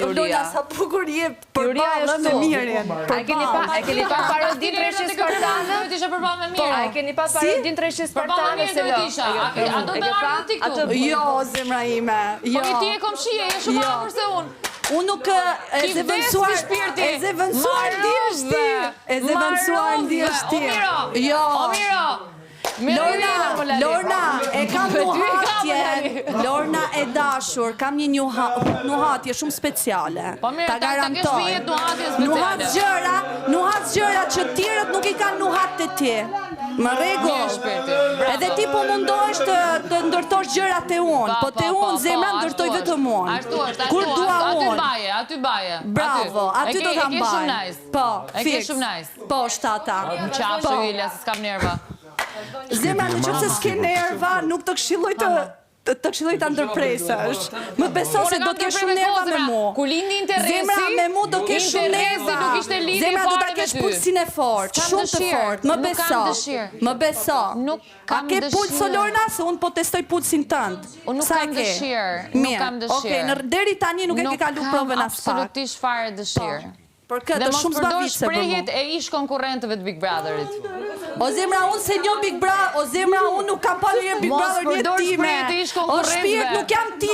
Lorna, sa bukur je përballë me Mirin. A keni pa parodin Treshi Spartane? Do të isha përballë me Mirin. A keni pa parodin Treshi Spartane se do të isha. A do të marrë në TikTok? Jo, zemra ime. Jo. Po ti e komshie, je shumë afër se unë. Unë nuk e zëvendësuar ndjesh ti. Jo. Lorna, e kam Lorna e dashur, kam një nuhatje shumë speciale. Ta garantoj. Nuhat gjëra që tjerët nuk i kanë nuhat të ti. Më rregull. Edhe ti po mundohesh të ndërtosh gjërat e unë, po te unë zemra ndërtoj vetëm unë. Kur dua unë. Aty baje. Bravo, aty do ta mbaj. Po, e ke shumë nice. Po, shtata. Më qafshë Julia, se s'kam nerva. Zemra, në qëpë se s'ke nerva, nuk të këshilloj ta ndërpresësh. Më beso se do t'ke shumë nerva me mu. Kur lindi interesi, zemra me mu do t'ke shumë nerva. Zemra do t'a kesh pulsin e fort, shumë të fort. Më beso. Më beso. A ke puls o Lorna, se unë po testoj pulsin tënd. Unë nuk kam dëshirë. Nuk kam dëshirë. Okej, deri tani nuk e ke kalu provën as pak. Absolutisht fare dëshirë. Për këtë shumë zbavitse për mu. Dhe mos përdor shprehjet e ish konkurrentëve të Big Brotherit. O zemra, unë se një Big Brother, o zemra, unë nuk kam pa një Big Brother një time. O shpirt, nuk jam ti.